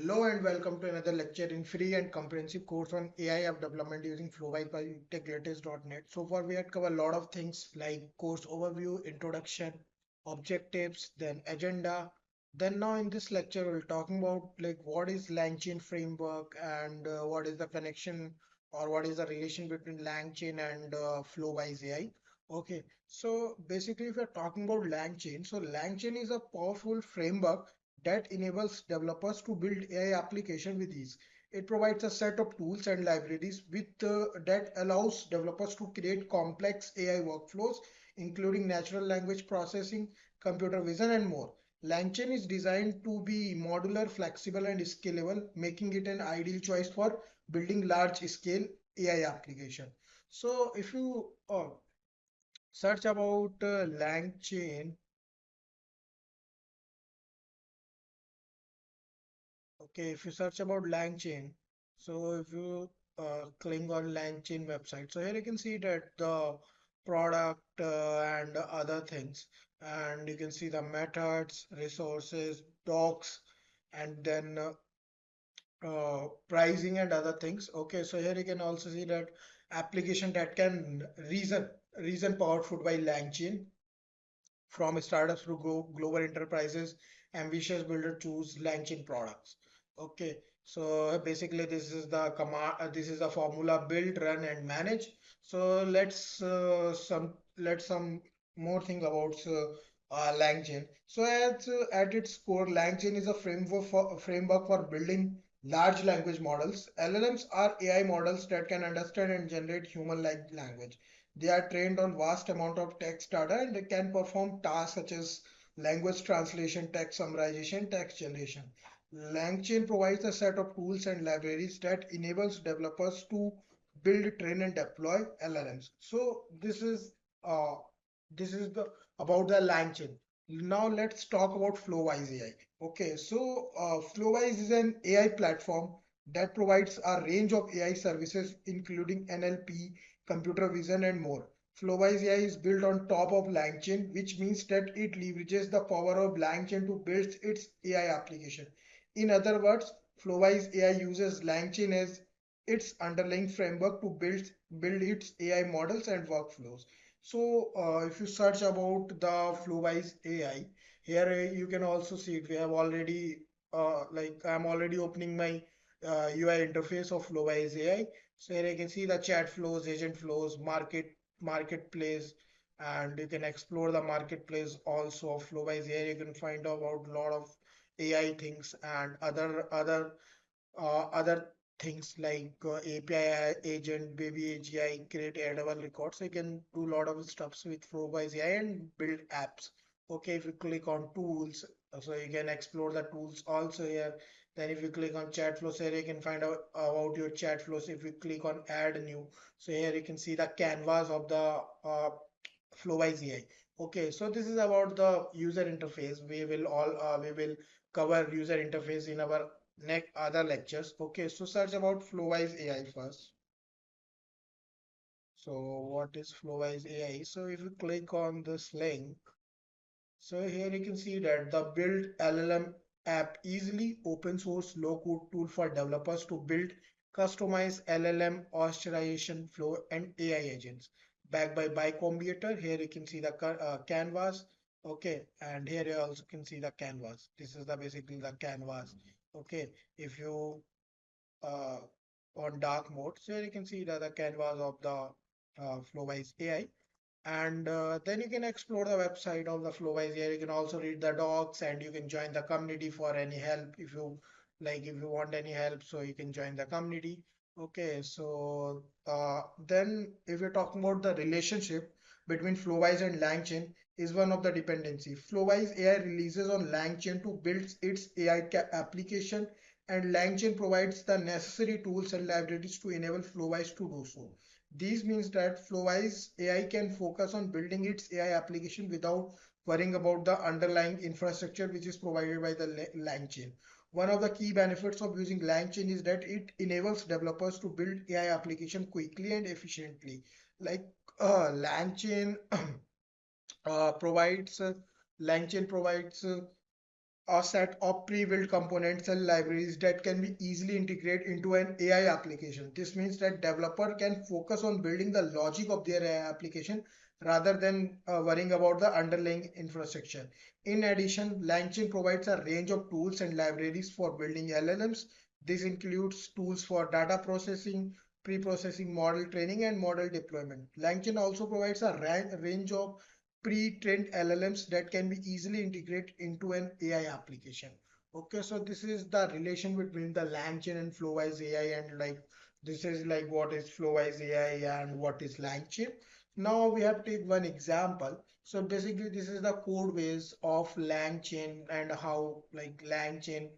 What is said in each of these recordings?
Hello and welcome to another lecture in free and comprehensive course on AI app development using FlowiseAI by techlatest.net. So far we had covered a lot of things like course overview, introduction, objectives, then agenda. Then now in this lecture we're talking about like what is LangChain framework and what is the connection or what is the relation between LangChain and FlowiseAI. Okay, so basically if you're talking about LangChain, so LangChain is a powerful framework that enables developers to build AI application with ease. It provides a set of tools and libraries that allows developers to create complex AI workflows, including natural language processing, computer vision, and more. LangChain is designed to be modular, flexible, and scalable, making it an ideal choice for building large-scale AI application. So, if you search about LangChain, okay, if you search about LangChain, so if you click on LangChain website, so here you can see that the product and other things, and you can see the methods, resources, docs, and then pricing and other things. Okay, so here you can also see that application that can reason powered food by LangChain from startups to global enterprises, ambitious builder choose LangChain products. Okay, so basically this is the command, this is the formula: build, run, and manage. So let's some more thing about LangChain. So at its core, LangChain is a framework for building large language models. LLMs are AI models that can understand and generate human-like language. They are trained on vast amount of text data and they can perform tasks such as language translation, text summarization, text generation. LangChain provides a set of tools and libraries that enables developers to build, train, and deploy LLMs. So this is the about the LangChain. Now let's talk about FlowiseAI. Okay, so Flowise is an AI platform that provides a range of AI services including NLP, computer vision, and more. FlowiseAI is built on top of LangChain, which means that it leverages the power of LangChain to build its AI application. In other words, FlowiseAI uses LangChain as its underlying framework to build its AI models and workflows. So, if you search about the FlowiseAI, here you can also see it. We have already, like I'm already opening my UI interface of FlowiseAI. So here you can see the chat flows, agent flows, marketplace, and you can explore the marketplace also of Flowise. Here you can find out about a lot of AI things and other things like API agent, baby AGI, create addable records. So you can do a lot of stuffs with Flowise AI and build apps. Okay, if you click on tools, so you can explore the tools also here. Then if you click on chat flows here, you can find out about your chat flows. If you click on add new, so here you can see the canvas of the Flowise AI. Okay, so this is about the user interface. We will cover user interface in our next other lectures. Okay, so search about Flowise AI first. So what is Flowise AI? So if you click on this link, so here you can see that the build LLM app easily open source low code tool for developers to build customized LLM orchestration flow and AI agents backed by Bicomputer. Here you can see the canvas. Okay, and here you also can see the canvas. This is the basically the canvas. Okay, if you uh, on dark mode, so here you can see the canvas of the Flowise AI, and then you can explore the website of the Flowise here. You can also read the docs and you can join the community for any help if you like, if you want any help, so you can join the community. Okay, so then if you're talking about the relationship between Flowise and LangChain is one of the dependency. Flowise AI releases on LangChain to build its AI application, and LangChain provides the necessary tools and libraries to enable Flowise to do so. This means that Flowise AI can focus on building its AI application without worrying about the underlying infrastructure which is provided by the LangChain. One of the key benefits of using LangChain is that it enables developers to build AI application quickly and efficiently. Like LangChain provides LangChain provides a set of pre-built components and libraries that can be easily integrated into an AI application. This means that developer can focus on building the logic of their AI application rather than worrying about the underlying infrastructure. In addition, LangChain provides a range of tools and libraries for building LLMs. This includes tools for data processing, pre-processing, model training, and model deployment. LangChain also provides a range of pre-trained LLMs that can be easily integrated into an AI application. Okay, so this is the relation between the LangChain and FlowWise AI, and like this is like what is FlowWise AI and what is LangChain. Now we have to take one example. So basically, this is the code base of LangChain and how like LangChain,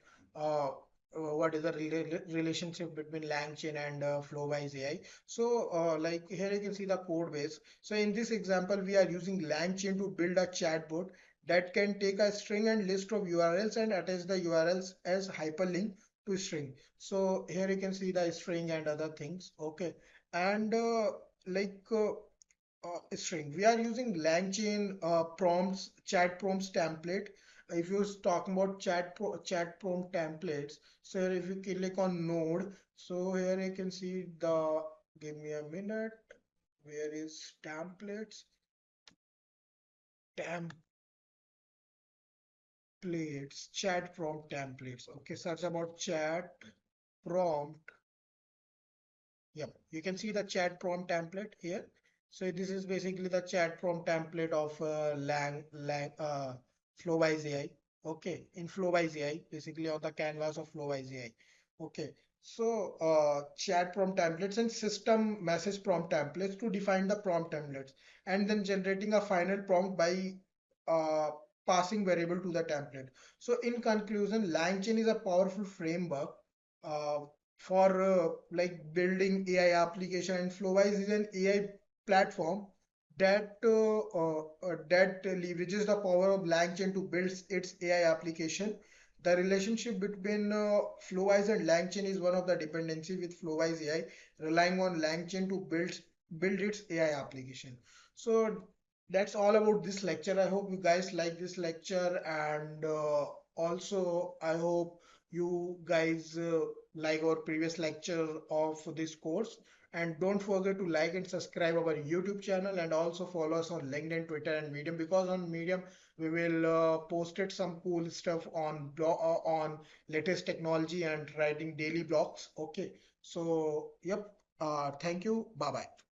what is the relationship between LangChain and FlowWise AI. So like here you can see the code base. So in this example, we are using LangChain to build a chatbot that can take a string and list of URLs and attach the URLs as hyperlink to string. So here you can see the string and other things. Okay, and like string. We are using LangChain prompts, chat prompts template. If you're talking about chat prompt templates, so if you click on node, so here you can see the, give me a minute, where is templates? Templates, chat prompt templates. Okay, search about chat prompt. Yep, you can see the chat prompt template here. So this is basically the chat prompt template of FlowWise AI. Okay, in FlowWise AI, basically on the canvas of FlowWise AI. Okay, so chat prompt templates and system message prompt templates to define the prompt templates, and then generating a final prompt by uh, passing variable to the template. So in conclusion, LangChain is a powerful framework uh, for like building AI application, and Flowise is an AI platform that leverages the power of LangChain to build its AI application. The relationship between Flowise and LangChain is one of the dependency, with Flowise AI relying on LangChain to build its AI application. So that's all about this lecture. I hope you guys like this lecture, and also I hope you guys like our previous lecture of this course. And don't forget to like and subscribe our YouTube channel, and also follow us on LinkedIn, Twitter, and Medium, because on Medium we will posted some cool stuff on on latest technology and writing daily blogs. Okay, so yep, thank you, bye bye.